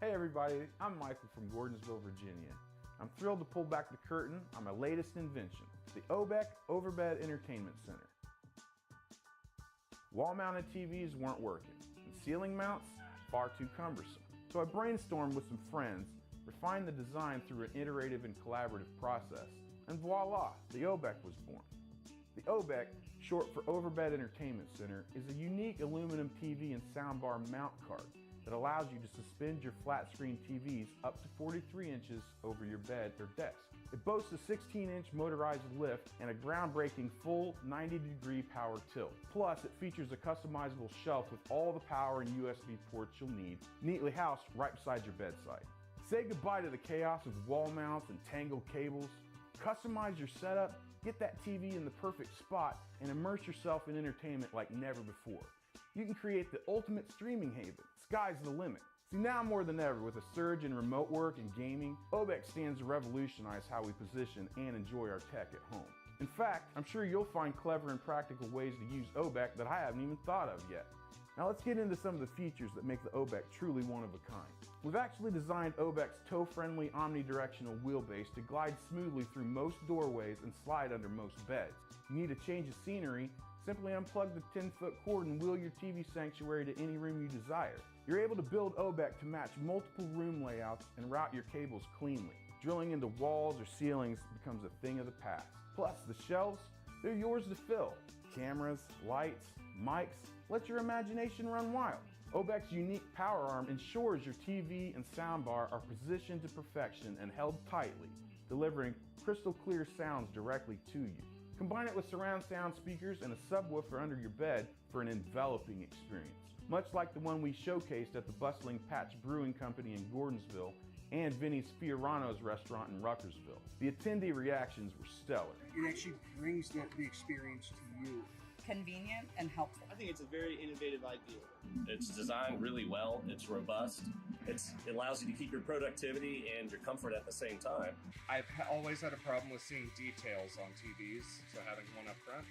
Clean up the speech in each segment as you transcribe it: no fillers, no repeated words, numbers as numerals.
Hey everybody, I'm Michael from Gordonsville, Virginia. I'm thrilled to pull back the curtain on my latest invention, the OBEC Overbed Entertainment Center. Wall-mounted TVs weren't working, and ceiling mounts, far too cumbersome. So I brainstormed with some friends, refined the design through an iterative and collaborative process, and voila, the OBEC was born. The OBEC, short for Overbed Entertainment Center, is a unique aluminum TV and soundbar mount cart that allows you to suspend your flat-screen TVs up to 43 inches over your bed or desk. It boasts a 16-inch motorized lift and a groundbreaking full 90-degree power tilt. Plus, it features a customizable shelf with all the power and USB ports you'll need, neatly housed right beside your bedside. Say goodbye to the chaos of wall mounts and tangled cables. Customize your setup, get that TV in the perfect spot, and immerse yourself in entertainment like never before. You can create the ultimate streaming haven. Sky's the limit. See, now more than ever, with a surge in remote work and gaming, OBEC stands to revolutionize how we position and enjoy our tech at home. In fact, I'm sure you'll find clever and practical ways to use OBEC that I haven't even thought of yet. Now let's get into some of the features that make the OBEC truly one of a kind. We've actually designed OBEC's toe-friendly omnidirectional wheelbase to glide smoothly through most doorways and slide under most beds. You need a change of scenery, simply unplug the 10-foot cord and wheel your TV sanctuary to any room you desire. You're able to build OBEC to match multiple room layouts and route your cables cleanly. Drilling into walls or ceilings becomes a thing of the past. Plus, the shelves, they're yours to fill. Cameras, lights, mics, let your imagination run wild. OBEC's unique power arm ensures your TV and soundbar are positioned to perfection and held tightly, delivering crystal clear sounds directly to you. Combine it with surround sound speakers and a subwoofer under your bed for an enveloping experience, much like the one we showcased at the bustling Patch Brewing Company in Gordonsville and Vinny's Fiorano's restaurant in Ruckersville. The attendee reactions were stellar. It actually brings the experience to you. Convenient and helpful. I think it's a very innovative idea. It's designed really well. It's robust. It allows you to keep your productivity and your comfort at the same time. I've always had a problem with seeing details on TVs, so having one up front,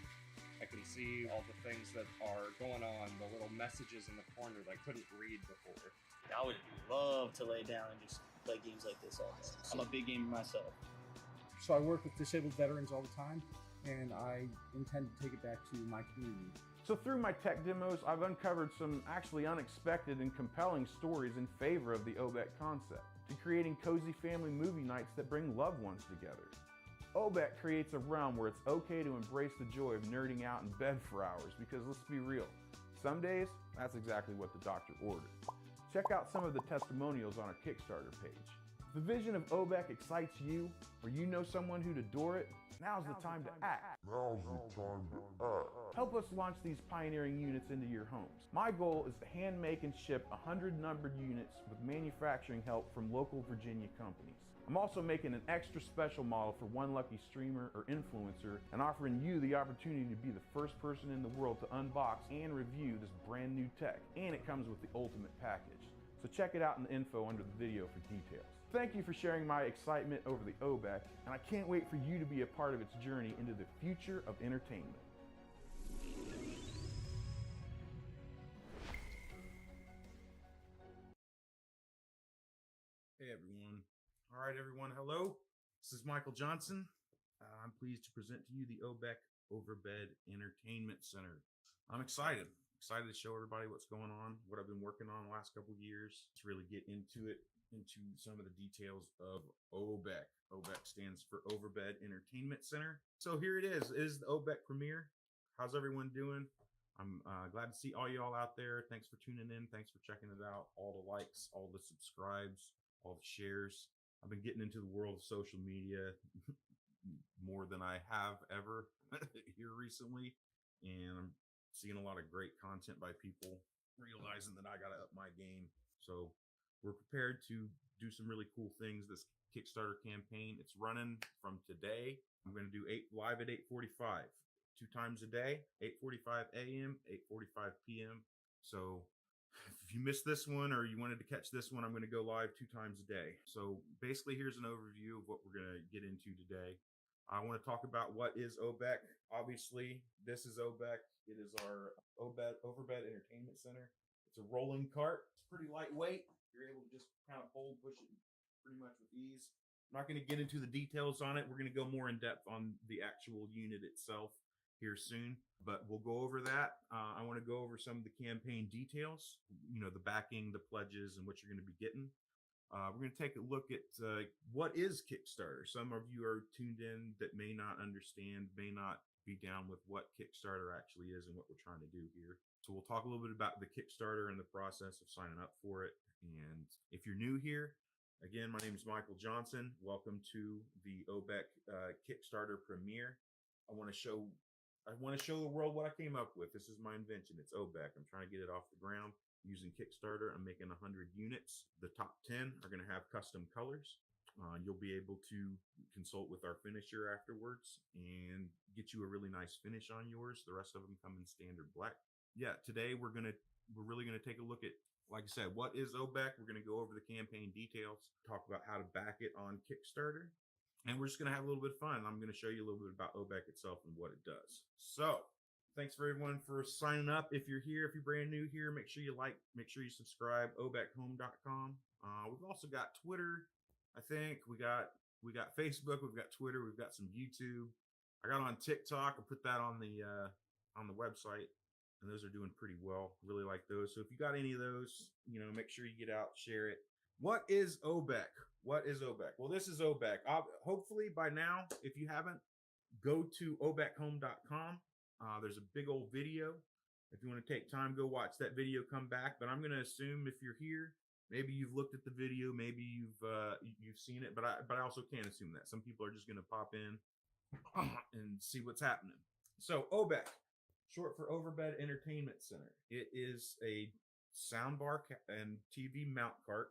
I can see all the things that are going on, the little messages in the corner that I couldn't read before. I would love to lay down and just play games like this all day. I'm a big gamer myself. So I work with disabled veterans all the time, and I intend to take it back to my community. So through my tech demos, I've uncovered some actually unexpected and compelling stories in favor of the OBEC concept, to creating cozy family movie nights that bring loved ones together. OBEC creates a realm where it's okay to embrace the joy of nerding out in bed for hours, because let's be real, some days, that's exactly what the doctor ordered. Check out some of the testimonials on our Kickstarter page. If the vision of OBEC excites you, or you know someone who'd adore it, now's the time to act. Help us launch these pioneering units into your homes. My goal is to hand make and ship 100 numbered units with manufacturing help from local Virginia companies. I'm also making an extra special model for one lucky streamer or influencer and offering you the opportunity to be the first person in the world to unbox and review this brand new tech. And it comes with the ultimate package. So check it out in the info under the video for details. Thank you for sharing my excitement over the OBEC, and I can't wait for you to be a part of its journey into the future of entertainment. Hey everyone. All right everyone, hello. This is Michael Johnson. I'm pleased to present to you the OBEC Overbed Entertainment Center. I'm excited to show everybody what's going on, what I've been working on the last couple years, to really get into some of the details of OBEC. OBEC stands for Overbed Entertainment Center. So here it is. It is the OBEC premiere. How's everyone doing? I'm glad to see all y'all out there. Thanks for tuning in. Thanks for checking it out. All the likes, all the subscribes, all the shares. I've been getting into the world of social media more than I have ever here recently. And I'm seeing a lot of great content by people, realizing that I got to up my game. So we're prepared to do some really cool things. This Kickstarter campaign, it's running from today. I'm going to do live at 8:45, 2 times a day, 8:45 a.m., 8:45 p.m. So if you missed this one or you wanted to catch this one, I'm going to go live 2 times a day. So basically, here's an overview of what we're going to get into today. I want to talk about what is OBEC. Obviously, this is OBEC. It is our Overbed Entertainment Center. It's a rolling cart. It's pretty lightweight. You're able to just kind of pull, push it pretty much with ease. I'm not going to get into the details on it. We're going to go more in depth on the actual unit itself here soon, but we'll go over that. I want to go over some of the campaign details, the backing, the pledges, and what you're going to be getting. We're going to take a look at what is Kickstarter. Some of you are tuned in that may not understand, may not be down with what Kickstarter actually is and what we're trying to do here. So we'll talk a little bit about the Kickstarter and the process of signing up for it. And if you're new here, again, my name is Michael Johnson. Welcome to the OBEC Kickstarter premiere. I want to show the world what I came up with. This is my invention. It's OBEC. I'm trying to get it off the ground using Kickstarter. I'm making 100 units. The top 10 are going to have custom colors. You'll be able to consult with our finisher afterwards and get you a really nice finish on yours. The rest of them come in standard black. Yeah, today we're really gonna take a look at, like I said, what is OBEC. We're gonna go over the campaign details, talk about how to back it on Kickstarter, and we're just gonna have a little bit of fun. I'm gonna show you a little bit about OBEC itself and what it does. So thanks for everyone for signing up. If you're here, if you're brand new here, make sure you like, make sure you subscribe. OBEChome.com. We've also got Twitter. I think we got Facebook, we've got Twitter, we've got some YouTube. I got on TikTok. I put that on the website, and those are doing pretty well. Really like those. So if you got any of those, make sure you get out, share it. What is OBEC? What is OBEC? Well, this is OBEC. Hopefully by now, if you haven't, go to OBEChome.com. There's a big old video. If you want to take time, go watch that video, come back. But I'm going to assume if you're here, maybe you've looked at the video, maybe you've seen it, but I also can't assume that. Some people are just going to pop in and see what's happening. So OBEC, short for Overbed Entertainment Center. It is a soundbar and TV mount cart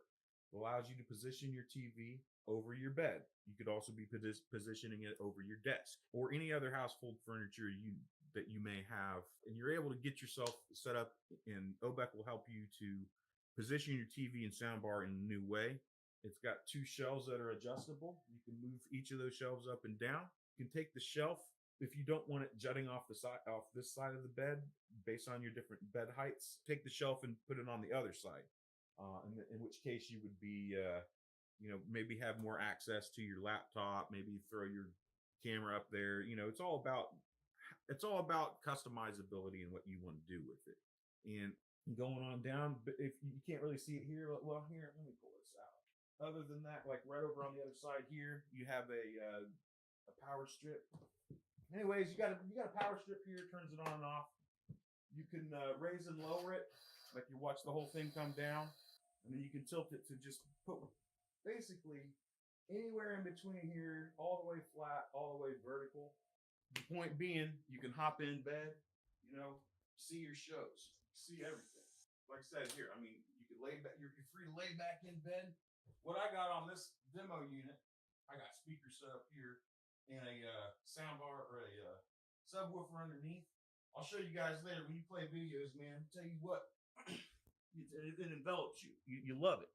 that allows you to position your TV over your bed. You could also be positioning it over your desk or any other household furniture that you may have, and you're able to get yourself set up, and OBEC will help you to position your TV and soundbar in a new way. It's got 2 shelves that are adjustable. You can move each of those shelves up and down. You can take the shelf, if you don't want it jutting off this side of the bed based on your different bed heights, take the shelf and put it on the other side. In which case you would be, maybe have more access to your laptop, maybe throw your camera up there. It's all about customizability and what you want to do with it. And going on down, but if you can't really see it here, well, here, let me pull this out. Other than that, like right over on the other side here, you have a power strip. Anyways, you got a power strip here, turns it on and off. You can raise and lower it, like you watch the whole thing come down, and then you can tilt it to just put basically anywhere in between here, all the way flat, all the way vertical. The point being, you can hop in bed, see your shows, see everything. Like I said here, you could lay back. You're free to lay back in bed. What I got on this demo unit, I got speakers set up here and a soundbar or a subwoofer underneath. I'll show you guys later when you play videos, man. I'll tell you what, it envelops you. You love it.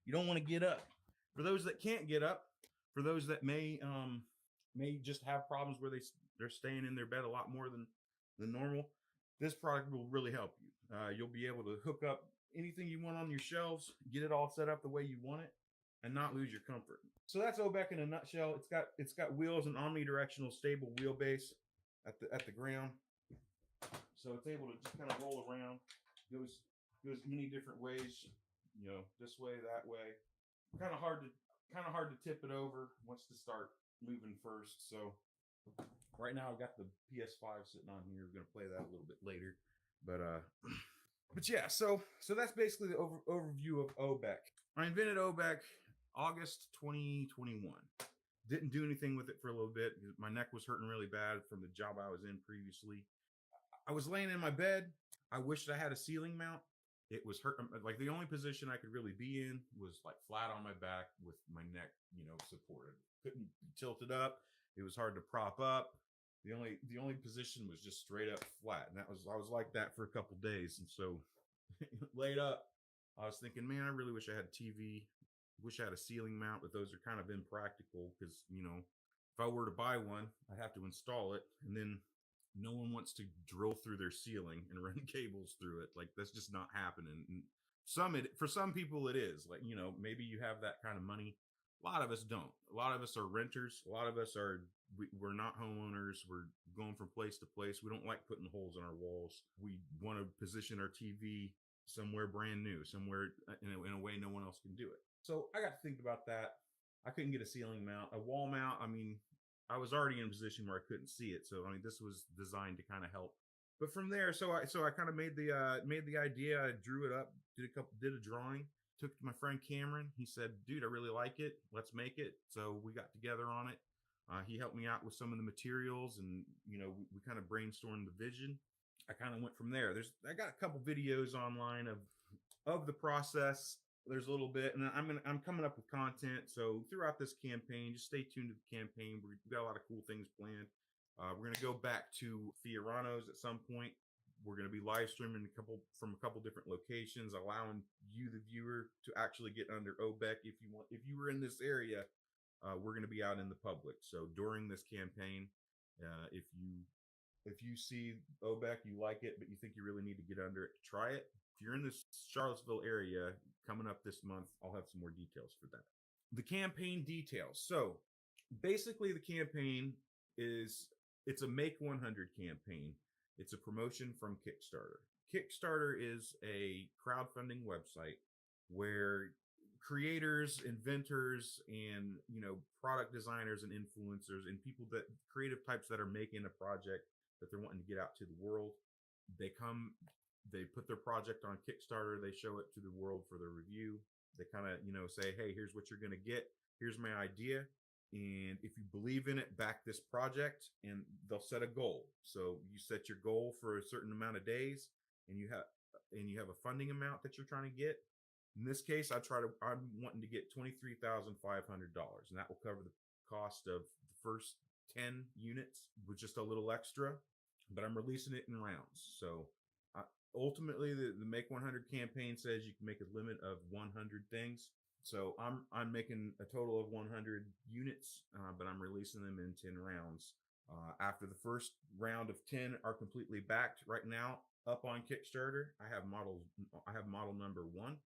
You don't want to get up. For those that can't get up, for those that may just have problems where they're staying in their bed a lot more than normal, this product will really help you. You'll be able to hook up anything you want on your shelves, get it all set up the way you want it, and not lose your comfort. So that's OBEC in a nutshell. It's got wheels, an omnidirectional stable wheelbase at the ground, so it's able to just kind of roll around. Goes many different ways. This way, that way. Kind of hard to tip it over. Wants to start moving first. So right now I've got the PS5 sitting on here. We're gonna play that a little bit later, but yeah. So that's basically the overview of OBEC. I invented OBEC August 2021. Didn't do anything with it for a little bit. My neck was hurting really bad from the job I was in previously. I was laying in my bed. I wished I had a ceiling mount. It was hurting. Like the only position I could really be in was like flat on my back with my neck, supported. Couldn't be tilted up. It was hard to prop up. The only position was just straight up flat. And I was like that for a couple days. And so laid up, I was thinking, man, I really wish I had a TV. Wish I had a ceiling mount, but those are kind of impractical because, if I were to buy one, I'd have to install it. And then no one wants to drill through their ceiling and run cables through it. Like that's just not happening. And For some people it is, like, you know, maybe you have that kind of money. A lot of us don't. A lot of us are renters. A lot of us we're not homeowners. We're going from place to place. We don't like putting holes in our walls. We want to position our TV somewhere brand new, somewhere in a way no one else can do it. So I got to think about that. I couldn't get a ceiling mount. A wall mount, I mean, I was already in a position where I couldn't see it. So I mean, this was designed to kind of help. But from there, so I kind of made the idea. I drew it up, did a drawing, took it to my friend Cameron. He said, "Dude, I really like it. Let's make it." So we got together on it. He helped me out with some of the materials, and you know, we kind of brainstormed the vision. I kind of went from there. I got a couple videos online of the process. There's a little bit, and I'm coming up with content. So throughout this campaign, just stay tuned to the campaign. We've got a lot of cool things planned. We're going to go back to Fiorano's at some point. We're going to be live streaming from a couple different locations, allowing you, the viewer, to actually get under OBEC if you want. If you were in this area, we're going to be out in the public. So during this campaign, if you see OBEC, you like it, but you think you really need to get under it, try it. If you're in this Charlottesville area coming up this month, I'll have some more details for that. The campaign details. So basically the campaign it's a Make 100 campaign. It's a promotion from Kickstarter. Kickstarter is a crowdfunding website where creators, inventors, and product designers and influencers and creative types that are making a project that they're wanting to get out to the world, they put their project on Kickstarter, they show it to the world for their review. They kind of say, hey, here's what you're going to get, here's my idea, and if you believe in it, back this project. And they'll set a goal. So you set your goal for a certain amount of days, and you have a funding amount that you're trying to get. In this case, I'm wanting to get $23,500, and that will cover the cost of the first 10 units with just a little extra, but I'm releasing it in rounds. So ultimately the Make 100 campaign says you can make a limit of 100 things. So I'm making a total of 100 units, but I'm releasing them in 10 rounds. After the first round of 10 are completely backed right now up on Kickstarter, I have model number 1.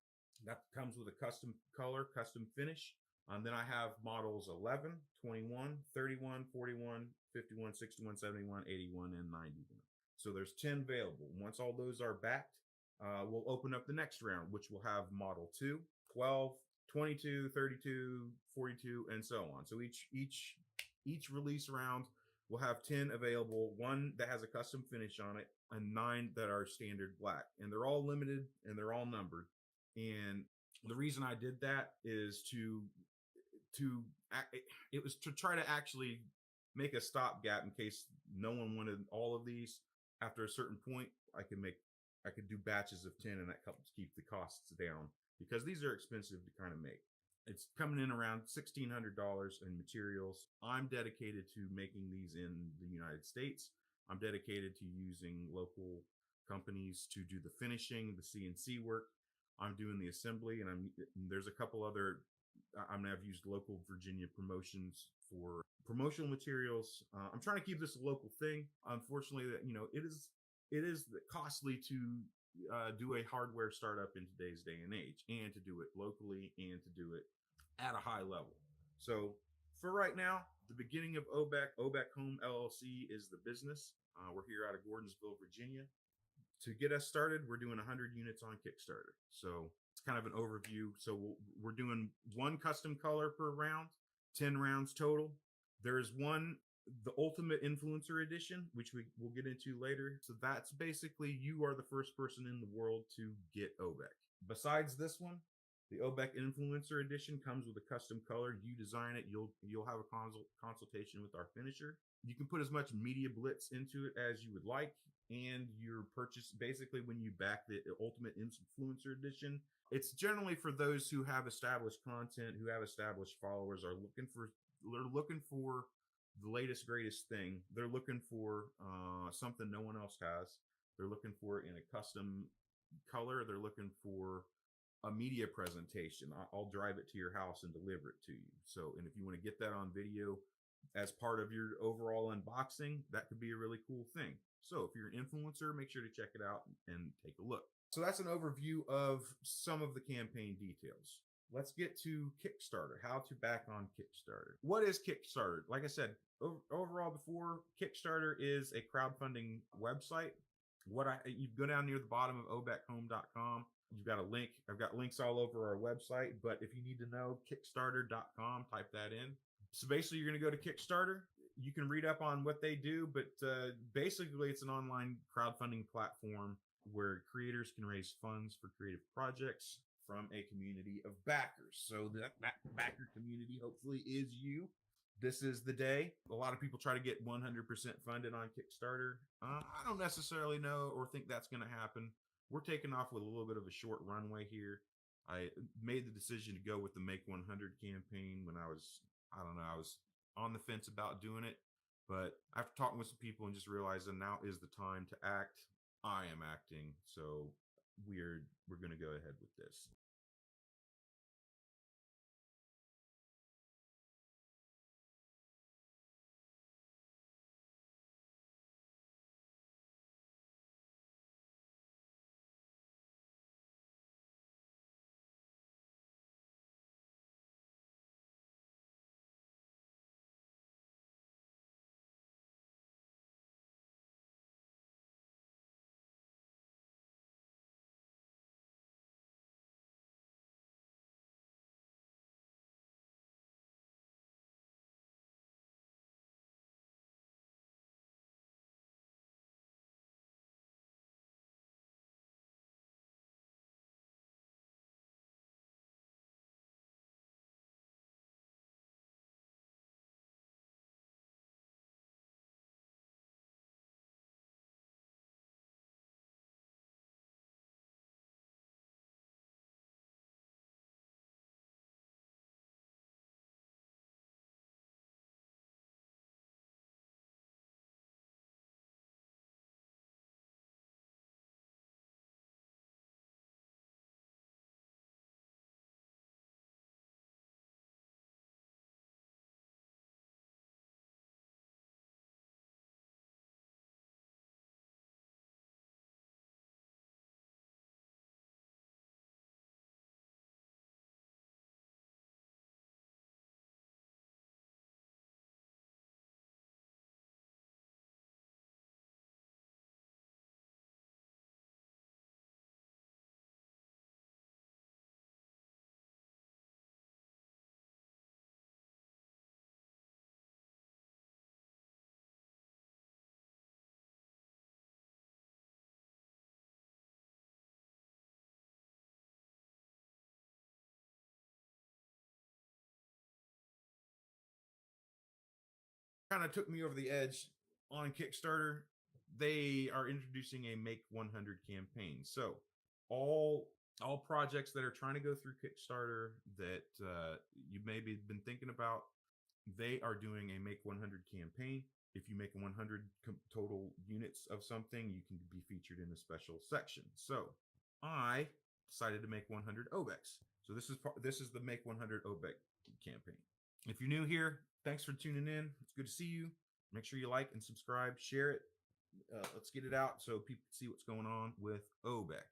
That comes with a custom color, custom finish. Then I have models 11, 21, 31, 41, 51, 61, 71, 81, and 91. So there's 10 available. Once all those are backed, we'll open up the next round, which will have model 2, 12, 22, 32, 42, and so on. So each release round will have 10 available, 1 that has a custom finish on it, and 9 that are standard black. And they're all limited and they're all numbered. And the reason I did that is it was to try to actually make a stopgap in case no one wanted all of these. After a certain point, I could do batches of 10, and that helps keep the costs down, because these are expensive to kind of make. It's coming in around $1,600 in materials. I'm dedicated to making these in the United States. I'm dedicated to using local companies to do the finishing, the CNC work. I'm doing the assembly, and there's a couple other. I've used local Virginia promotions for promotional materials. I'm trying to keep this a local thing. Unfortunately, it is costly to do a hardware startup in today's day and age, and to do it locally and to do it at a high level. So for right now, the beginning of OBEC Home LLC is the business. We're here out of Gordonsville, Virginia. To get us started, we're doing 100 units on Kickstarter. So it's kind of an overview. So we're doing 1 custom color per round, 10 rounds total. There's the Ultimate Influencer Edition, which we'll get into later. So that's basically, you are the first person in the world to get OBEC. Besides this one, the OBEC Influencer Edition comes with a custom color. You design it. You'll have a consultation with our finisher. You can put as much media blitz into it as you would like. And your purchase, basically, when you back the Ultimate Influencer Edition, it's generally for those who have established content, who have established followers, they're looking for the latest, greatest thing. They're looking for something no one else has. They're looking for it in a custom color. They're looking for a media presentation. I'll drive it to your house and deliver it to you. So, and if you want to get that on video as part of your overall unboxing, that could be a really cool thing. So if you're an influencer, make sure to check it out and take a look. So that's an overview of some of the campaign details. Let's get to Kickstarter, how to back on Kickstarter. What is Kickstarter? Like I said, overall before, Kickstarter is a crowdfunding website. You go down near the bottom of obekhome.com. You've got a link. I've got links all over our website, but if you need to know, kickstarter.com, type that in. So basically you're going to go to Kickstarter. You can read up on what they do, but basically it's an online crowdfunding platform where creators can raise funds for creative projects from a community of backers. So that backer community hopefully is you. This is the day. A lot of people try to get 100% funded on Kickstarter. I don't necessarily know or think that's going to happen. We're taking off with a little bit of a short runway here. I made the decision to go with the Make 100 campaign when I was on the fence about doing it. But after talking with some people and just realizing now is the time to act, I am acting. So we're going to go ahead with this. Kind of took me over the edge on Kickstarter. They are introducing a Make 100 campaign. So all projects that are trying to go through Kickstarter that you maybe been thinking about, they are doing a Make 100 campaign. If you make 100 total units of something, you can be featured in a special section. So I decided to make 100 OBECs. So this is the Make 100 OBEC campaign. If you're new here, thanks for tuning in. It's good to see you. Make sure you like and subscribe, share it. Let's get it out so people can see what's going on with OBEC.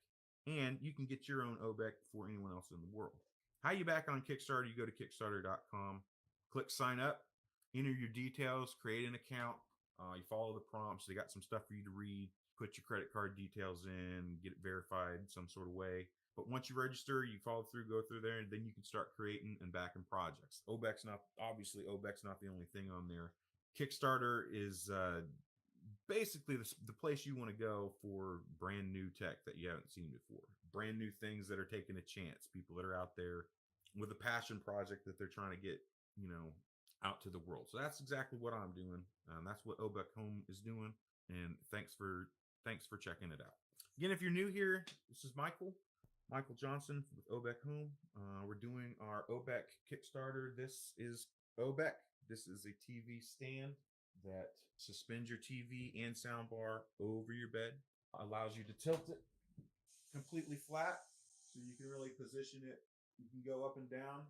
And you can get your own OBEC before anyone else in the world. How you back on Kickstarter? You go to kickstarter.com, click sign up, enter your details, create an account. You follow the prompts. They got some stuff for you to read. Put your credit card details in, get it verified some sort of way. But once you register, you follow through, go through there, and then you can start creating and backing projects. OBEC's not the only thing on there. Kickstarter is basically the place you want to go for brand new tech that you haven't seen before. Brand new things that are taking a chance. People that are out there with a passion project that they're trying to get, out to the world. So that's exactly what I'm doing. That's what OBEC Home is doing. And thanks for checking it out. Again, if you're new here, this is Michael Johnson with OBEC Home. We're doing our OBEC Kickstarter. This is OBEC. This is a TV stand that suspends your TV and soundbar over your bed. Allows you to tilt it completely flat so you can really position it. You can go up and down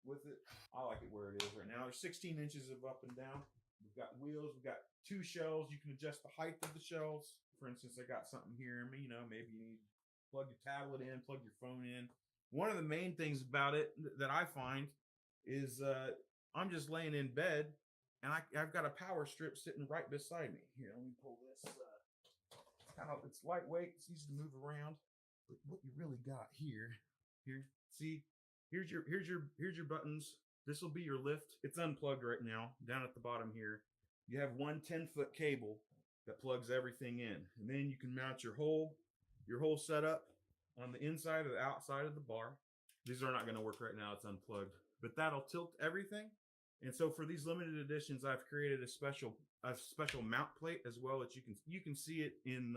with it. I like it where it is right now. There's 16 inches of up and down. We've got wheels. We've got 2 shelves. You can adjust the height of the shelves. For instance, I got something here. Maybe you need plug your tablet in, plug your phone in. One of the main things about it that I find is I'm just laying in bed and I've got a power strip sitting right beside me. Here, let me pull this. It's lightweight. It's easy to move around. But what you really got here, see, here's your buttons. This will be your lift. It's unplugged right now. Down at the bottom here, you have one 10-foot cable that plugs everything in, and then you can mount your whole setup on the inside or the outside of the bar. These are not going to work right now. It's unplugged, but that'll tilt everything. And so for these limited editions, I've created a special mount plate as well that you can see it in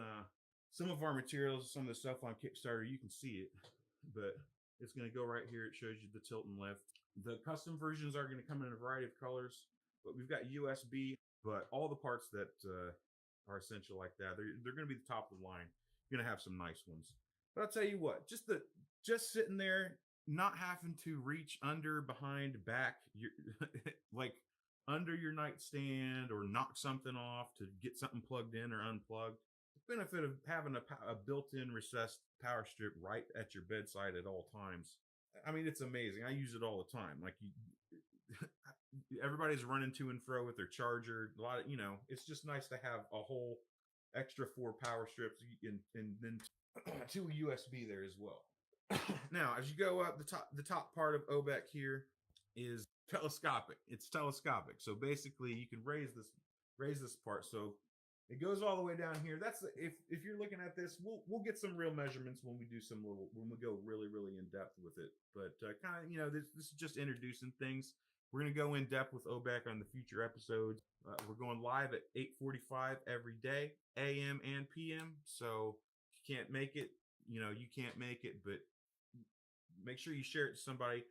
some of our materials, some of the stuff on Kickstarter. You can see it, but it's going to go right here. It shows you the tilt and lift. The custom versions are going to come in a variety of colors, but we've got USB. But all the parts that are essential like that, they're going to be the top of the line. You're going to have some nice ones. But I'll tell you what, just sitting there, not having to reach under, behind, back, like under your nightstand or knock something off to get something plugged in or unplugged. The benefit of having a built-in recessed power strip right at your bedside at all times. I mean, it's amazing. I use it all the time. Like everybody's running to and fro with their charger. A lot of, it's just nice to have a whole extra 4 power strips and then 2 USB there as well. Now, as you go up, the top part of OBEC here is telescopic. It's telescopic. So basically you can raise this part. So it goes all the way down here. That's if you're looking at this, we'll get some real measurements when we go really, really in depth with it. But kind of, this is just introducing things. We're going to go in depth with OBEC on the future episodes. We're going live at 8:45 every day, AM and PM. So if you can't make it, you can't make it, but make sure you share it to somebody.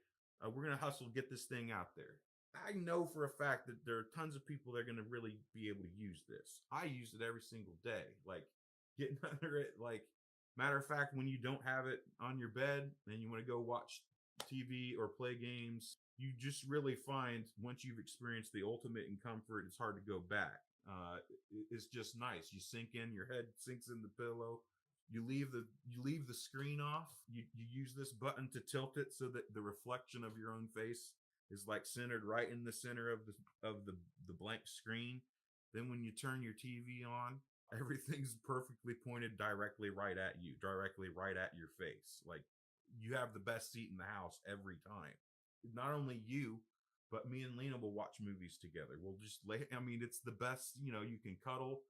We're going to hustle to get this thing out there. I know for a fact that there are tons of people that are going to really be able to use this. I use it every single day, like getting under it. Like, matter of fact, when you don't have it on your bed and you want to go watch TV or play games, you just really find once you've experienced the ultimate in comfort, it's hard to go back. It's just nice. You sink in, your head sinks in the pillow. You leave the screen off. You use this button to tilt it so that the reflection of your own face is like centered right in the center of the blank screen. Then when you turn your TV on, everything's perfectly pointed directly right at you, directly right at your face. Like you have the best seat in the house every time. Not only you, but me and Lena will watch movies together. We'll just it's the best, you can cuddle.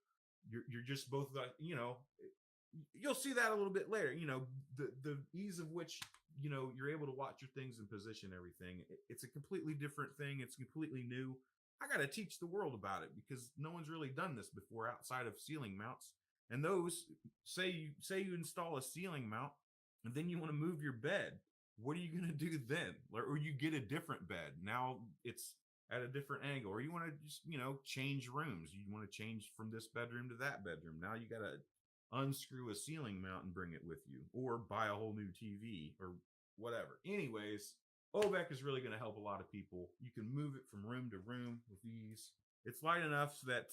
You're just both like, you'll see that a little bit later, the ease of which, you're able to watch your things and position everything. It's a completely different thing. It's completely new. I got to teach the world about it because no one's really done this before outside of ceiling mounts. And those, say you install a ceiling mount and then you want to move your bed. What are you going to do then? Or you get a different bed. Now it's at a different angle. Or you want to just, change rooms. You want to change from this bedroom to that bedroom. Now you got to unscrew a ceiling mount and bring it with you, or buy a whole new TV or whatever. Anyways, OBEC is really going to help a lot of people. You can move it from room to room with ease. It's light enough so that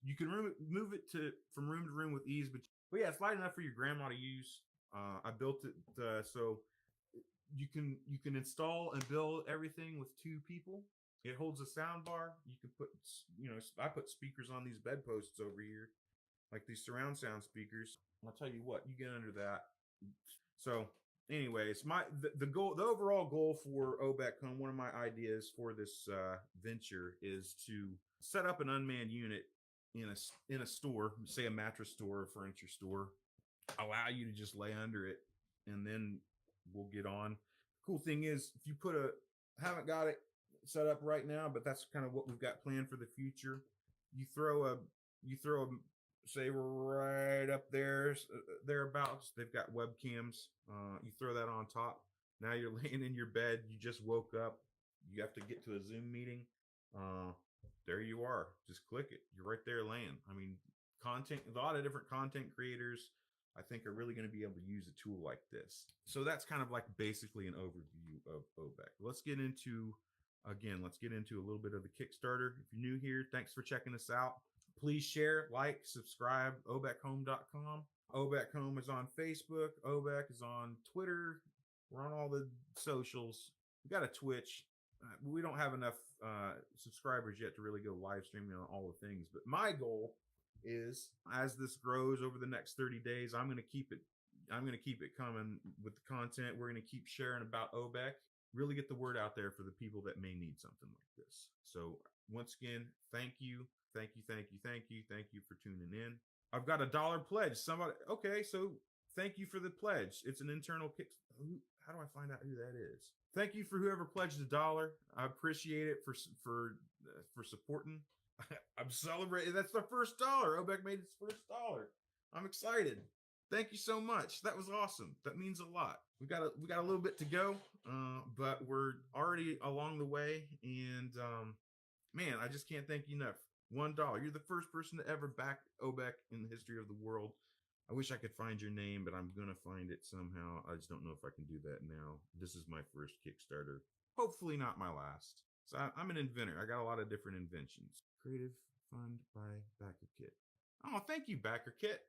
you can move it from room to room with ease. But yeah, it's light enough for your grandma to use. I built it so you can install and build everything with 2 people. It holds a sound bar. You can put, I put speakers on these bedposts over here, like these surround sound speakers. I'll tell you what, you get under that. So anyways, the overall goal for OBEC, one of my ideas for this venture is to set up an unmanned unit in a store, say a mattress store or furniture store, allow you to just lay under it, and then we'll get on. Cool thing is, if you haven't got it set up right now, but that's kind of what we've got planned for the future. You throw a say right up there, thereabouts. They've got webcams. You throw that on top. Now you're laying in your bed. You just woke up. You have to get to a Zoom meeting. There you are. Just click it. You're right there laying. I mean, a lot of different content creators, I think, are really going to be able to use a tool like this. So that's kind of like basically an overview of OBEC. Let's get into a little bit of the Kickstarter. If you're new here, thanks for checking us out. Please share, like, subscribe, obekhome.com. OBEC Home is on Facebook. OBEC is on Twitter. We're on all the socials. We got a Twitch. We don't have enough subscribers yet to really go live streaming on all the things. But my goal is, as this grows over the next 30 days, I'm going to keep it coming with the content. We're going to keep sharing about OBEC. Really get the word out there for the people that may need something like this. So once again, thank you for tuning in. I've got a $1 pledge. Okay, so thank you for the pledge. It's an internal kick. How do I find out who that is? Thank you for whoever pledged $1. I appreciate it for supporting. I'm celebrating. That's the first $1. OBEC made its first $1. I'm excited. Thank you so much. That was awesome. That means a lot. We got a little bit to go, but we're already along the way. And man, I just can't thank you enough. $1. You're the first person to ever back OBEC in the history of the world. I wish I could find your name, but I'm gonna find it somehow. I just don't know if I can do that now. This is my first Kickstarter. Hopefully not my last. So I'm an inventor. I got a lot of different inventions. Creative Fund by BackerKit. Oh, thank you, BackerKit.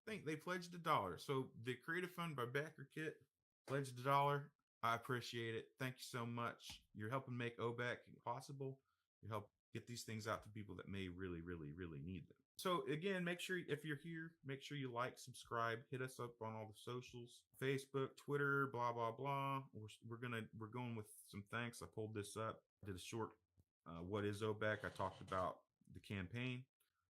They pledged $1. So the Creative Fund by BackerKit pledged $1. I appreciate it. Thank you so much. You're helping make OBEC possible. You help get these things out to people that may really need them. So again, make sure if you're here, make sure you like, subscribe, hit us up on all the socials, Facebook, Twitter, blah blah blah. We're going with some thanks. I pulled this up. I did a short what is OBEC. I talked about the campaign.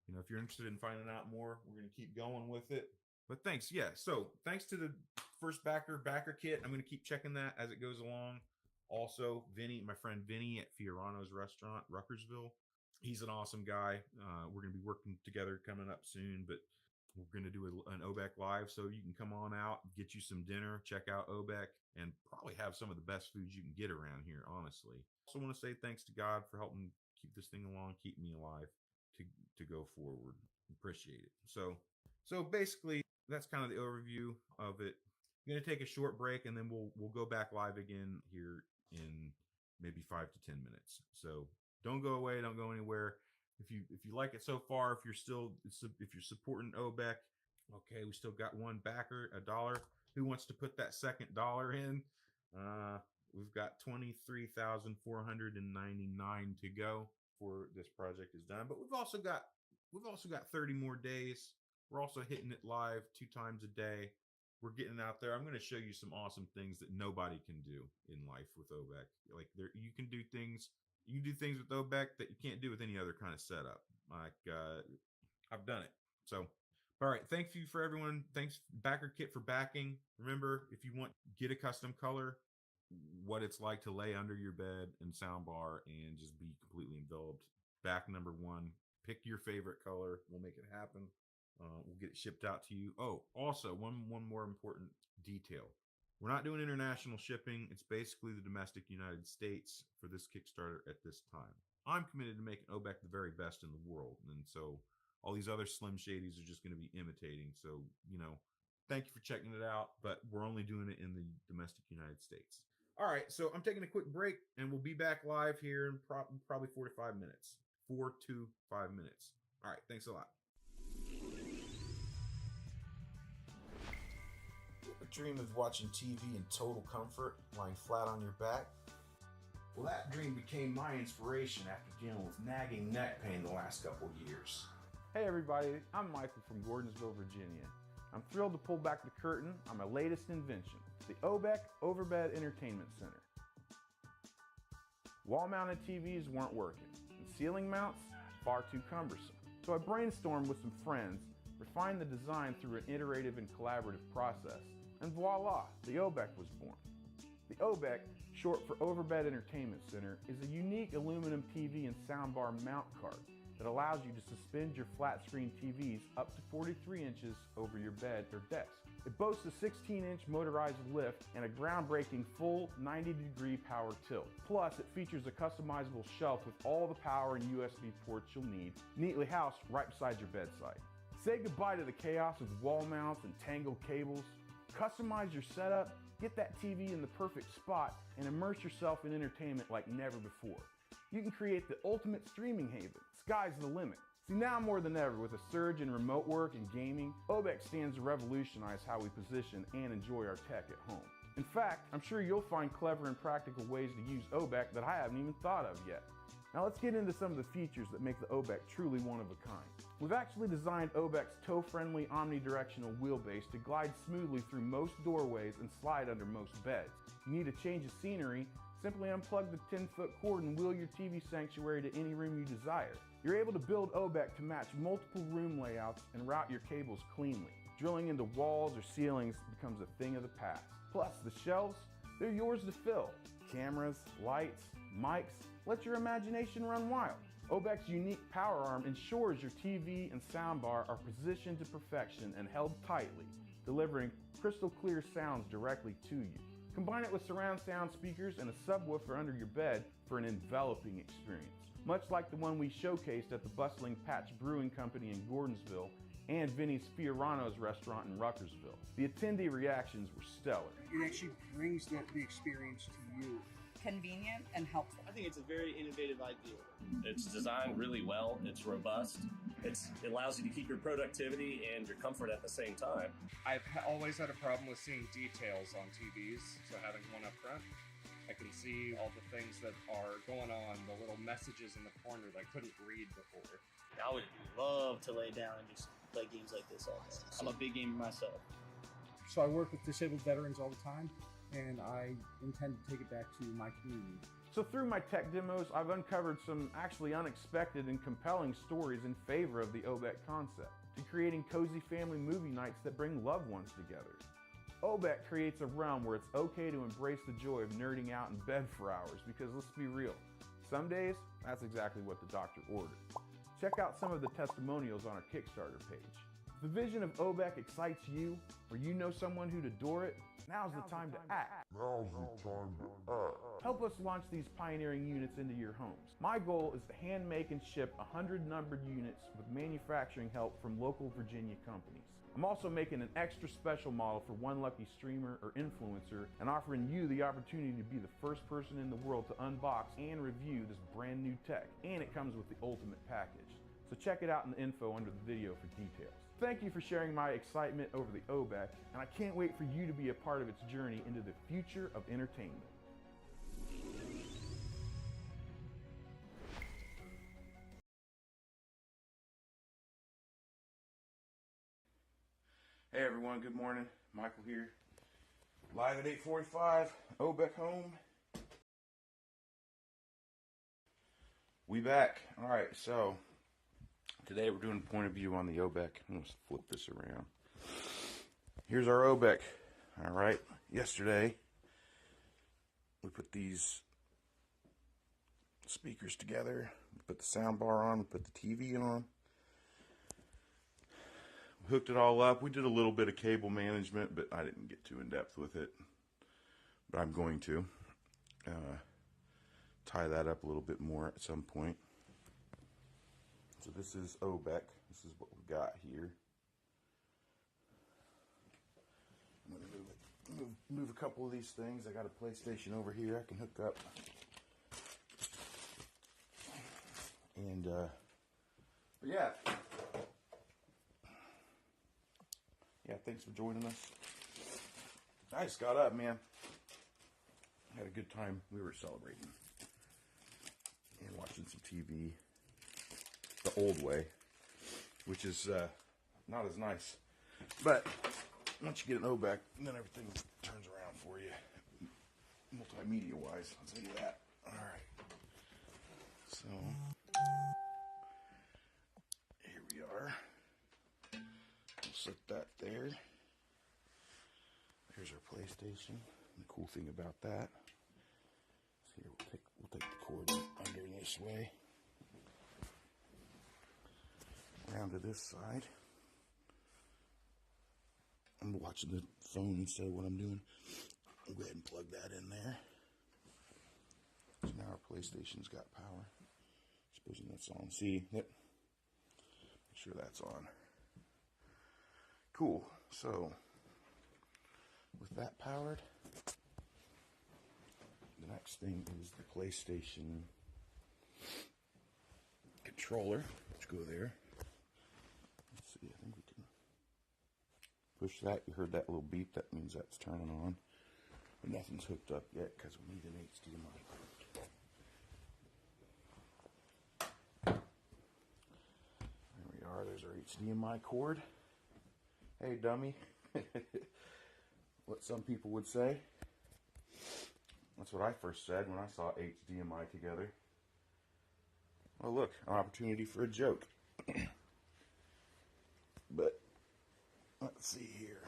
You know, if you're interested in finding out more, we're going to keep going with it. But thanks. Yeah. So thanks to the first BackerKit. I'm going to keep checking that as it goes along. Also, my friend Vinny at Fiorano's Restaurant, Ruckersville. He's an awesome guy. We're going to be working together coming up soon, but we're going to do an OBEC live. So you can come on out, get you some dinner, check out OBEC, and probably have some of the best foods you can get around here, honestly. Also want to say thanks to God for helping keep this thing along, keep me alive to go forward. Appreciate it. So basically that's kind of the overview of it. I'm going to take a short break and then we'll go back live again here in maybe 5 to 10 minutes. So don't go away, don't go anywhere. If you like it so far, if you're supporting OBEC, okay, we still got one backer, $1. Who wants to put that second $1 in? We've got 23,499 to go before this project is done. But we've also got 30 more days. We're also hitting it live 2 times a day. We're getting out there. I'm going to show you some awesome things that nobody can do in life with OBEC. Like you can do things with OBEC that you can't do with any other kind of setup. Like I've done it. So, all right. Thank you for everyone. Thanks BackerKit for backing. Remember, if you want, get a custom color, what it's like to lay under your bed and soundbar and just be completely enveloped. Back number 1. Pick your favorite color. We'll make it happen. We'll get it shipped out to you. Oh, also one more important detail. We're not doing international shipping. It's basically the domestic United States for this Kickstarter at this time. I'm committed to making OBEC the very best in the world. And so all these other Slim Shadys are just going to be imitating. So, you know, thank you for checking it out, but we're only doing it in the domestic United States. All right. So I'm taking a quick break and we'll be back live here in probably 4 to 5 minutes. 4 to 5 minutes. All right. Thanks a lot. Dream of watching TV in total comfort, lying flat on your back? Well, that dream became my inspiration after dealing with nagging neck pain the last couple of years. Hey everybody, I'm Michael from Gordonsville, Virginia. I'm thrilled to pull back the curtain on my latest invention, the OBEC Overbed Entertainment Center. Wall-mounted TVs weren't working, and ceiling mounts far too cumbersome. So I brainstormed with some friends, refined the design through an iterative and collaborative process, and voila, the OBEC was born. The OBEC, short for Overbed Entertainment Center, is a unique aluminum TV and soundbar mount cart that allows you to suspend your flat-screen TVs up to 43 inches over your bed or desk. It boasts a 16-inch motorized lift and a groundbreaking full 90-degree power tilt. Plus, it features a customizable shelf with all the power and USB ports you'll need, neatly housed right beside your bedside. Say goodbye to the chaos of wall mounts and tangled cables. Customize your setup, get that TV in the perfect spot, and immerse yourself in entertainment like never before. You can create the ultimate streaming haven. Sky's the limit. See, now more than ever, with a surge in remote work and gaming, OBEC stands to revolutionize how we position and enjoy our tech at home. In fact, I'm sure you'll find clever and practical ways to use OBEC that I haven't even thought of yet. Now let's get into some of the features that make the OBEC truly one of a kind. We've actually designed OBEC's toe-friendly omnidirectional wheelbase to glide smoothly through most doorways and slide under most beds. You need a change of scenery, simply unplug the 10-foot cord and wheel your TV sanctuary to any room you desire. You're able to build OBEC to match multiple room layouts and route your cables cleanly. Drilling into walls or ceilings becomes a thing of the past. Plus, the shelves, they're yours to fill. Cameras, lights, mics, let your imagination run wild. OBEC's unique power arm ensures your TV and soundbar are positioned to perfection and held tightly, delivering crystal clear sounds directly to you. Combine it with surround sound speakers and a subwoofer under your bed for an enveloping experience, much like the one we showcased at the bustling Patch Brewing Company in Gordonsville and Vinny's Fiorano's restaurant in Ruckersville. The attendee reactions were stellar. It actually brings the experience to you. Convenient and helpful. I think it's a very innovative idea. It's designed really well. It's robust. It allows you to keep your productivity and your comfort at the same time. I've always had a problem with seeing details on TVs, so having one up front, I can see all the things that are going on, the little messages in the corner that I couldn't read before. I would love to lay down and just play games like this all day. I'm a big gamer myself. So I work with disabled veterans all the time, and I intend to take it back to my community. So through my tech demos, I've uncovered some actually unexpected and compelling stories in favor of the OBEC concept, to creating cozy family movie nights that bring loved ones together. OBEC creates a realm where it's okay to embrace the joy of nerding out in bed for hours, because let's be real, some days, that's exactly what the doctor ordered. Check out some of the testimonials on our Kickstarter page. If the vision of OBEC excites you, or you know someone who'd adore it, now's the time to act. Help us launch these pioneering units into your homes. My goal is to hand make and ship 100 numbered units with manufacturing help from local Virginia companies. I'm also making an extra special model for one lucky streamer or influencer and offering you the opportunity to be the first person in the world to unbox and review this brand new tech. And it comes with the ultimate package. So check it out in the info under the video for details. Thank you for sharing my excitement over the OBEC, and I can't wait for you to be a part of its journey into the future of entertainment. Hey everyone, good morning. Michael here. Live at 8:45, OBEC home. We back. All right, so today we're doing a point of view on the OBEC. I'm going to flip this around. Here's our OBEC. All right, yesterday we put these speakers together. We put the sound bar on, we put the TV on. We hooked it all up. We did a little bit of cable management, but I didn't get too in depth with it. But I'm going to tie that up a little bit more at some point. So this is OBEC. This is what we got here. I'm going to move a couple of these things. I got a PlayStation over here I can hook up. And, but yeah. Yeah, thanks for joining us. I just got up, man. Had a good time. We were celebrating and watching some TV the old way, which is not as nice. But once you get an OBEC, then everything turns around for you, multimedia-wise. I'll tell you that. All right. So here we are. We'll set that there. Here's our PlayStation. The cool thing about that is here we'll take the cord under this way. Around to this side. I'm watching the phone instead of what I'm doing. I'll go ahead and plug that in there. So now our PlayStation's got power. Supposing that's on. See, yep. Make sure that's on. Cool. So with that powered, the next thing is the PlayStation controller, which go there. Let's see, I think we can push that. You heard that little beep, that means that's turning on. But nothing's hooked up yet because we need an HDMI. There we are, there's our HDMI cord. Hey dummy, what some people would say. That's what I first said when I saw HDMI together. Well, look, an opportunity for a joke. But let's see here.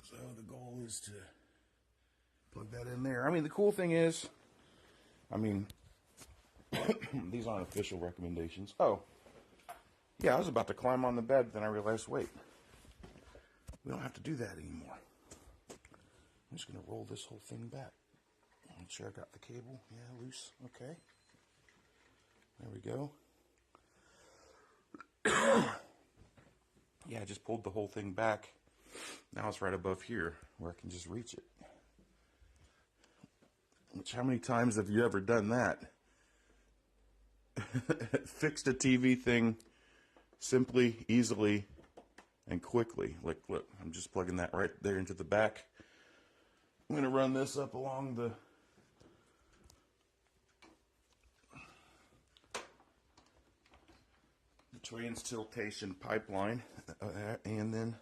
So the goal is to plug that in there. I mean, the cool thing is, I mean, these aren't official recommendations. Oh, yeah, I was about to climb on the bed, then I realized, wait, we don't have to do that anymore. I'm just going to roll this whole thing back. Make sure I got the cable. Yeah, loose. Okay. There we go. Yeah, I just pulled the whole thing back. Now it's right above here where I can just reach it. Which, how many times have you ever done that? Fixed a TV thing simply, easily, and quickly. Like, look, I'm just plugging that right there into the back. I'm going to run this up along the trans-tiltation pipeline, and then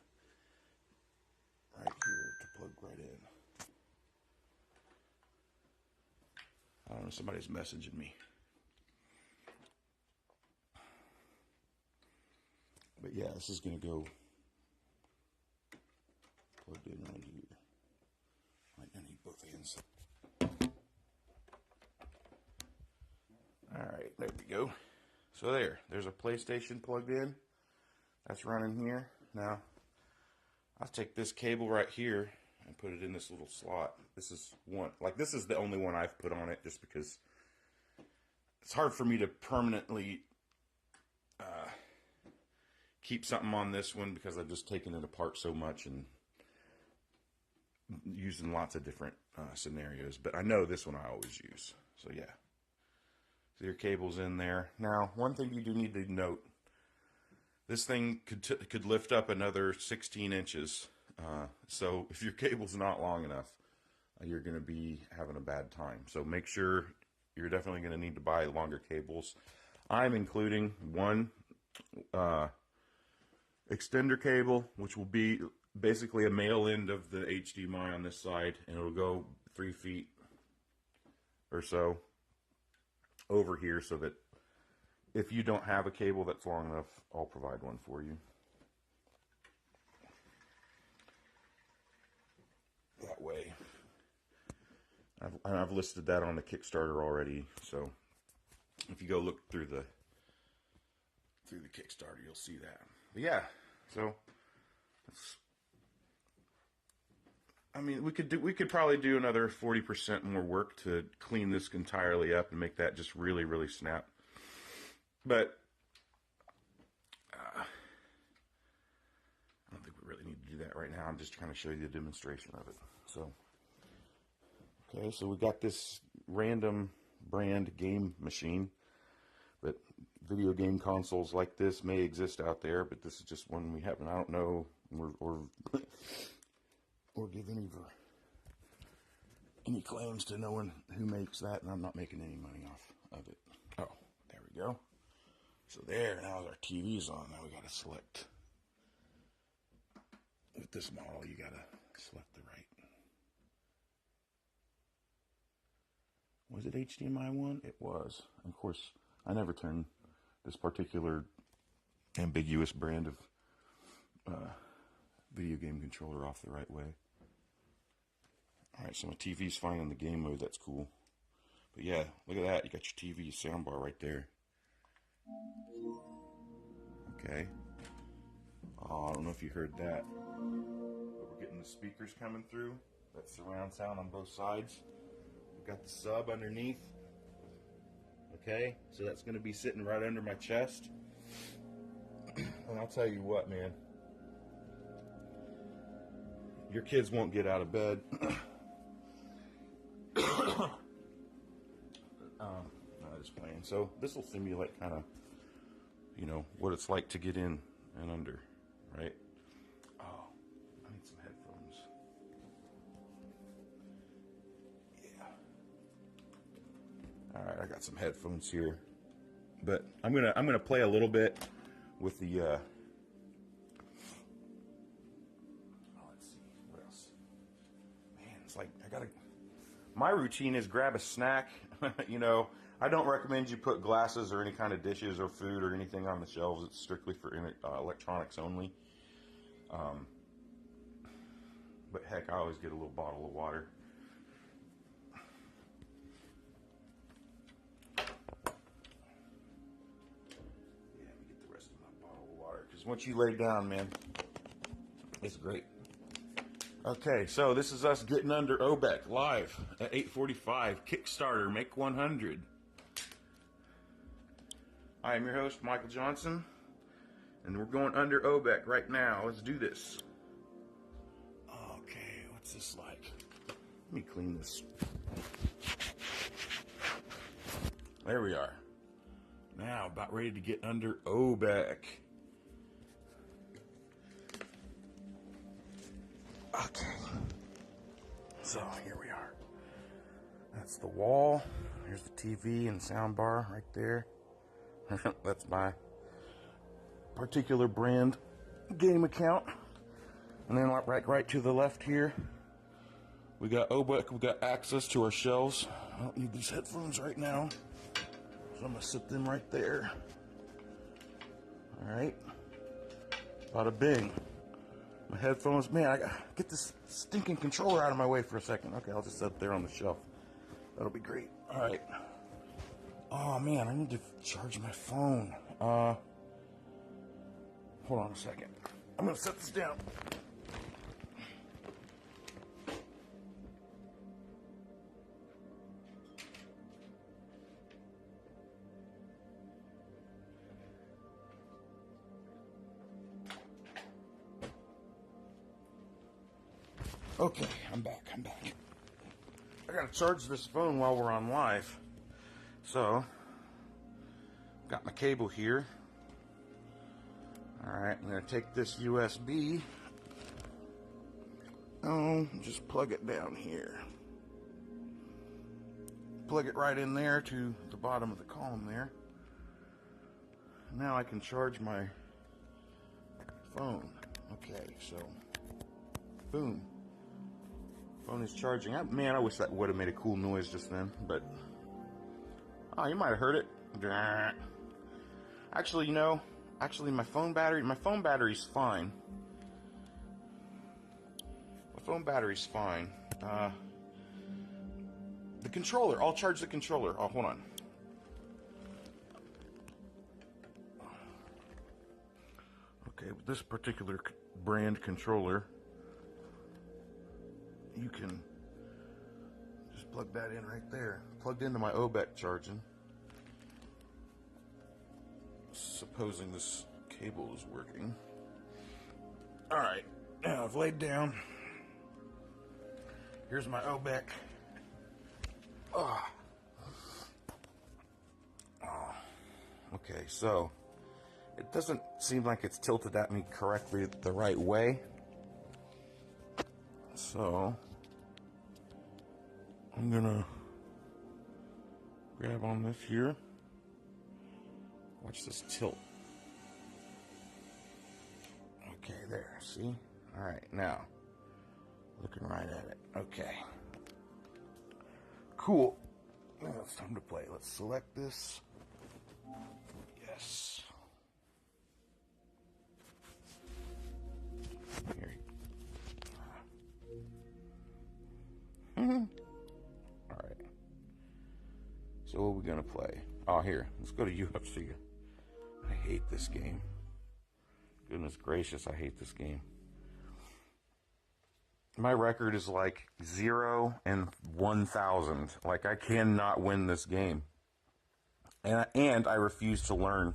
right here to plug right in. I don't know, somebody's messaging me. But yeah, this is going to go plugged in right here. I need both ends. Alright, there we go. So there's a PlayStation plugged in. That's running here. Now, I'll take this cable right here and put it in this little slot. This is one, like this is the only one I've put on it just because it's hard for me to permanently keep something on this one because I've just taken it apart so much and using lots of different scenarios. But I know this one I always use. So yeah. So your cable's in there. Now, one thing you do need to note, this thing could lift up another 16 inches. So if your cable's not long enough, you're going to be having a bad time. So make sure you're definitely going to need to buy longer cables. I'm including one extender cable, which will be basically a male end of the HDMI on this side, and it'll go 3 feet or so over here so that if you don't have a cable that's long enough, I'll provide one for you. That way. I've listed that on the Kickstarter already, so if you go look through the Kickstarter, you'll see that. But yeah, so I mean, we could probably do another 40% more work to clean this entirely up and make that just really, really snap. But I don't think we really need to do that right now. I'm just trying to show you the demonstration of it. So, okay, so we got this random brand game machine, but video game consoles like this may exist out there, but this is just one we haven't. I don't know or give any claims to knowing who makes that, and I'm not making any money off of it. Oh, there we go. So there, now our TV's on. Now we got to select. With this model, you got to select the right. Was it HDMI 1? It was. Of course, I never turn this particular ambiguous brand of video game controller off the right way. Alright, so my TV's fine in the game mode. That's cool. But yeah, look at that. You got your TV soundbar right there. Okay. Oh, I don't know if you heard that. But we're getting the speakers coming through. That's surround sound on both sides. We've got the sub underneath. Okay, so that's going to be sitting right under my chest. And I'll tell you what, man. Your kids won't get out of bed. No, just playing. So this will simulate kind of you know, what it's like to get in and under, right? Oh, I need some headphones. Yeah. All right, I got some headphones here, but I'm gonna play a little bit with the. Let's see what else. Man, it's like I gotta. My routine is grab a snack. You know, I don't recommend you put glasses or any kind of dishes or food or anything on the shelves. It's strictly for electronics only. But heck, I always get a little bottle of water. Yeah, let me get the rest of my bottle of water. Because once you lay down, man, it's great. Okay, so this is us getting under OBEC live at 8:45. Kickstarter, make 100. I am your host, Michael Johnson, and we're going under OBEC right now. Let's do this. Okay, what's this like? Let me clean this. There we are. Now, about ready to get under OBEC. Okay, so here we are. That's the wall. Here's the TV and soundbar right there. That's my particular brand game account. And then right to the left here, we got OBEC. We got access to our shelves. I don't need these headphones right now, so I'm gonna sit them right there. All right, bada bing. My headphones, man, I gotta get this stinking controller out of my way for a second. Okay, I'll just set it there on the shelf. That'll be great. All right. Oh man, I need to charge my phone. Hold on a second. I'm gonna set this down. Okay, I'm back. I gotta charge this phone while we're on live. So, got my cable here. Alright, I'm gonna take this USB. Just plug it down here. Plug it right in there to the bottom of the column there. Now I can charge my phone. Okay, so, boom. Phone is charging. Man, I wish that would have made a cool noise just then, but oh, you might have heard it. Actually, you know, my phone battery's fine. My phone battery's fine. The controller, I'll charge the controller. Oh, hold on. Okay, with this particular brand controller, you can just plug that in right there. Plugged into my OBEC charging. Supposing this cable is working. Alright, now I've laid down. Here's my OBEC. Okay, so it doesn't seem like it's tilted at me correctly the right way. So I'm gonna grab on this here. Watch this tilt. Okay, there, see? Alright, now, looking right at it. Okay. Cool. Now it's time to play. Let's select this. Yes. Here. Alright. So what are we gonna play? Oh, here. Let's go to UFC. I hate this game. Goodness gracious, I hate this game. My record is like 0 and 1,000. Like, I cannot win this game. And I refuse to learn.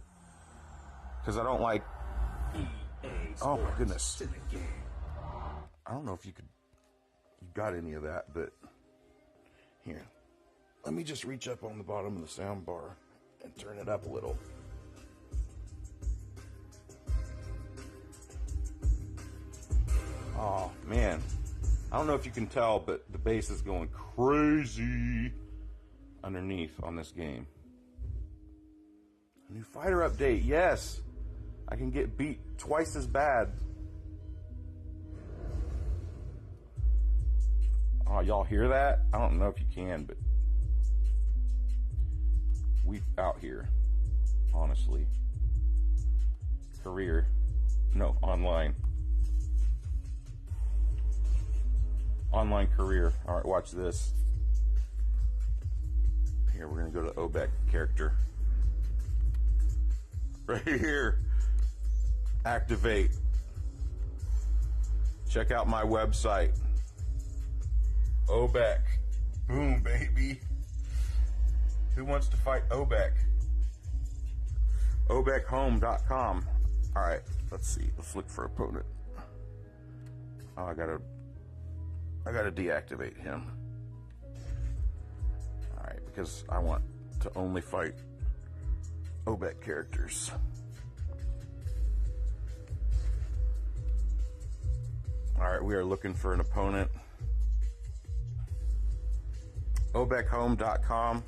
Because I don't like... Oh, my goodness. I don't know if you got any of that, but... Here. Let me just reach up on the bottom of the sound bar and turn it up a little. Oh, man. I don't know if you can tell, but the bass is going crazy underneath on this game. A new fighter update, yes. I can get beat twice as bad. Oh, y'all hear that? I don't know if you can, but we out here, honestly. Career. No, online. Online career. All right, watch this. Here, we're going to go to OBEC character. Right here. Activate. Check out my website. OBEC. Boom, baby. Who wants to fight OBEC? OBEChome.com. All right, let's see. Let's look for opponent. Oh, I gotta deactivate him. All right, because I want to only fight OBEC characters. All right, we are looking for an opponent. OBEChome.com.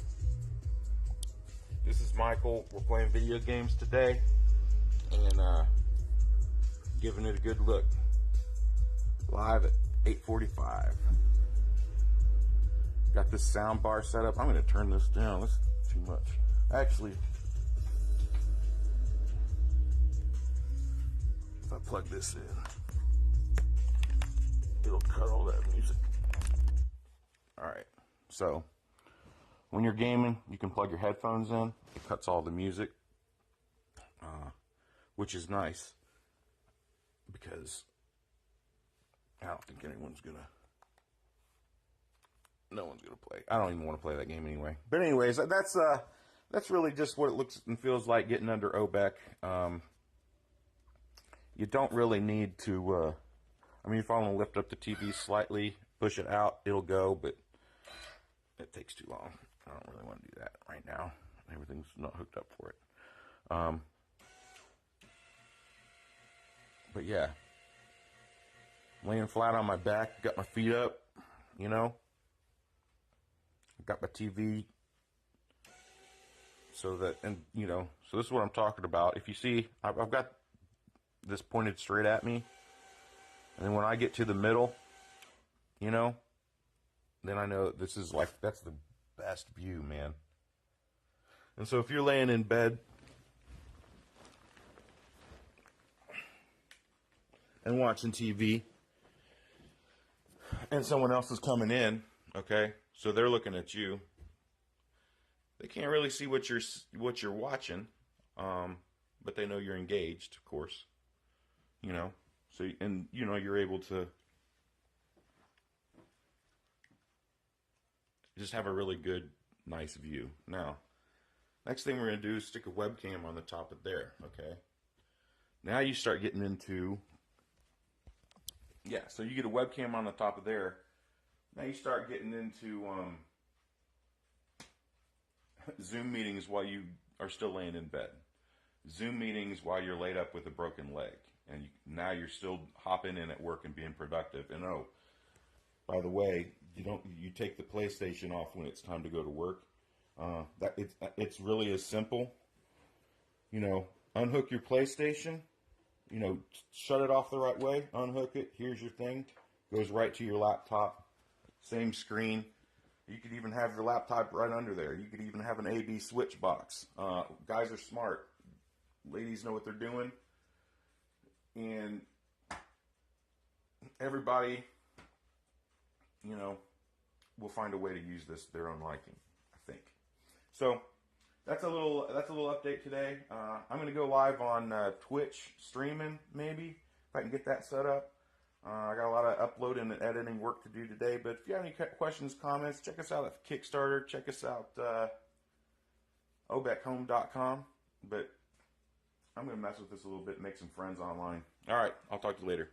This is Michael. We're playing video games today and giving it a good look. Live at 8:45. Got this sound bar set up. I'm going to turn this down. This is too much. Actually, if I plug this in, it'll cut all that music. All right. So, when you're gaming, you can plug your headphones in. It cuts all the music, which is nice because I don't think no one's gonna play. I don't even want to play that game anyway. But anyways, that's really just what it looks and feels like getting under OBEC. You don't really need to. I mean, if I want to lift up the TV slightly, push it out, it'll go, but it takes too long. I don't really want to do that right now. Everything's not hooked up for it. But yeah, laying flat on my back, got my feet up, you know. Got my TV so that, and you know, so this is what I'm talking about. If you see, I've got this pointed straight at me, and then when I get to the middle, you know, then I know this is like, that's the best view, man. And so if you're laying in bed and watching TV and someone else is coming in, okay, so they're looking at you, they can't really see what you're watching, but they know you're engaged, of course, you know, so, and you know, you're able to just have a really good, nice view. Now, next thing we're going to do is stick a webcam on the top of there, okay? Now you start getting into, yeah, so you get a webcam on the top of there. Now you start getting into Zoom meetings while you are still laying in bed. Zoom meetings while you're laid up with a broken leg. And now you're still hopping in at work and being productive. And oh, by the way, you take the PlayStation off when it's time to go to work. It's really as simple. You know, unhook your PlayStation. You know, shut it off the right way. Unhook it. Here's your thing. Goes right to your laptop. Same screen. You could even have your laptop right under there. You could even have an AB switch box. Guys are smart. Ladies know what they're doing. And everybody, you know, will find a way to use this their own liking, I think. So that's a little update today. I'm going to go live on Twitch streaming, maybe, if I can get that set up. I got a lot of uploading and editing work to do today, but if you have any questions, comments, check us out at Kickstarter. Check us out OBEChome.com. But I'm going to mess with this a little bit, make some friends online. All right, I'll talk to you later.